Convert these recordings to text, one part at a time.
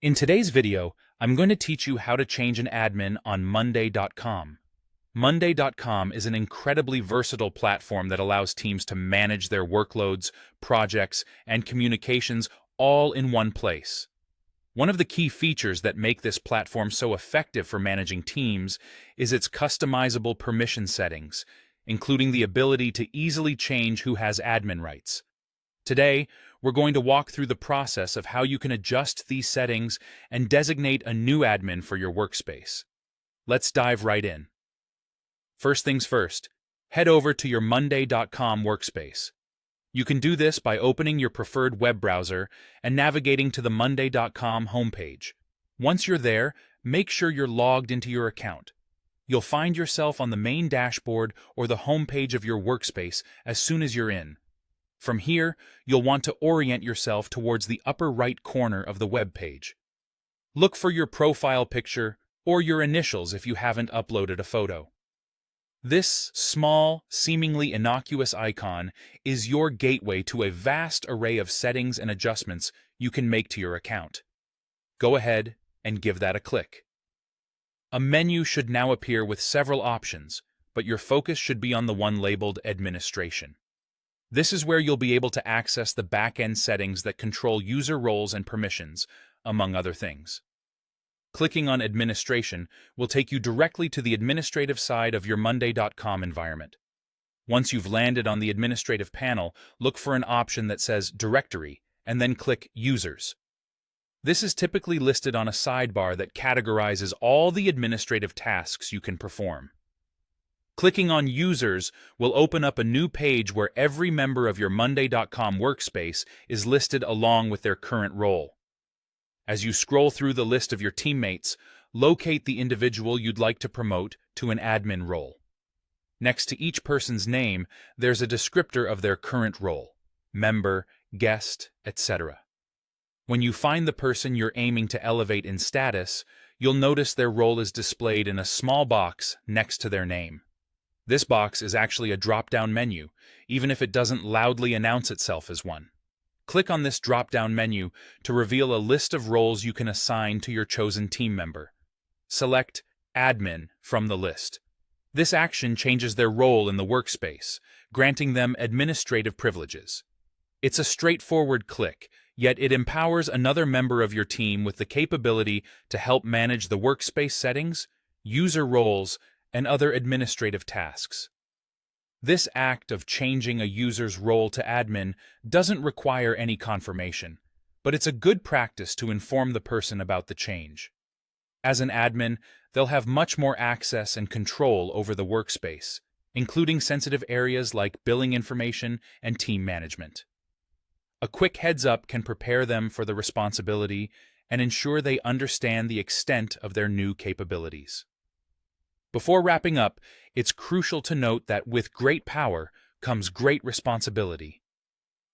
In today's video, I'm going to teach you how to change an admin on Monday.com. Monday.com is an incredibly versatile platform that allows teams to manage their workloads, projects, and communications all in one place. One of the key features that make this platform so effective for managing teams is its customizable permission settings, including the ability to easily change who has admin rights. Today, we're going to walk through the process of how you can adjust these settings and designate a new admin for your workspace. Let's dive right in. First things first, head over to your Monday.com workspace. You can do this by opening your preferred web browser and navigating to the Monday.com homepage. Once you're there, make sure you're logged into your account. You'll find yourself on the main dashboard or the homepage of your workspace as soon as you're in. From here, you'll want to orient yourself towards the upper right corner of the web page. Look for your profile picture or your initials if you haven't uploaded a photo. This small, seemingly innocuous icon is your gateway to a vast array of settings and adjustments you can make to your account. Go ahead and give that a click. A menu should now appear with several options, but your focus should be on the one labeled Administration. This is where you'll be able to access the back-end settings that control user roles and permissions, among other things. Clicking on Administration will take you directly to the administrative side of your Monday.com environment. Once you've landed on the administrative panel, look for an option that says Directory, and then click Users. This is typically listed on a sidebar that categorizes all the administrative tasks you can perform. Clicking on Users will open up a new page where every member of your Monday.com workspace is listed along with their current role. As you scroll through the list of your teammates, locate the individual you'd like to promote to an admin role. Next to each person's name, there's a descriptor of their current role: member, guest, etc. When you find the person you're aiming to elevate in status, you'll notice their role is displayed in a small box next to their name. This box is actually a drop-down menu, even if it doesn't loudly announce itself as one. Click on this drop-down menu to reveal a list of roles you can assign to your chosen team member. Select Admin from the list. This action changes their role in the workspace, granting them administrative privileges. It's a straightforward click, yet it empowers another member of your team with the capability to help manage the workspace settings, user roles, and other administrative tasks. This act of changing a user's role to admin doesn't require any confirmation, but it's a good practice to inform the person about the change. As an admin, they'll have much more access and control over the workspace, including sensitive areas like billing information and team management. A quick heads-up can prepare them for the responsibility and ensure they understand the extent of their new capabilities. Before wrapping up, it's crucial to note that with great power comes great responsibility.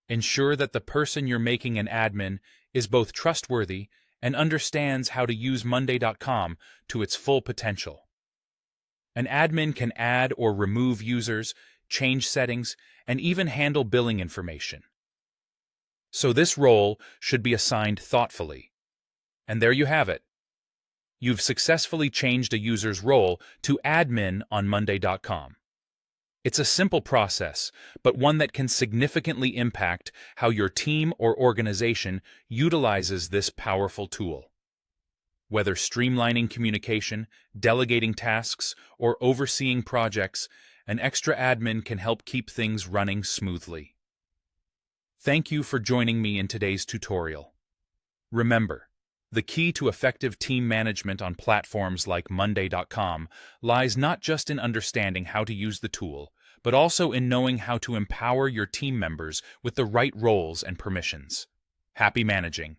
Ensure that the person you're making an admin is both trustworthy and understands how to use Monday.com to its full potential. An admin can add or remove users, change settings, and even handle billing information. So this role should be assigned thoughtfully. And there you have it. You've successfully changed a user's role to admin on Monday.com. It's a simple process, but one that can significantly impact how your team or organization utilizes this powerful tool. Whether streamlining communication, delegating tasks, or overseeing projects, an extra admin can help keep things running smoothly. Thank you for joining me in today's tutorial. Remember, the key to effective team management on platforms like Monday.com lies not just in understanding how to use the tool, but also in knowing how to empower your team members with the right roles and permissions. Happy managing!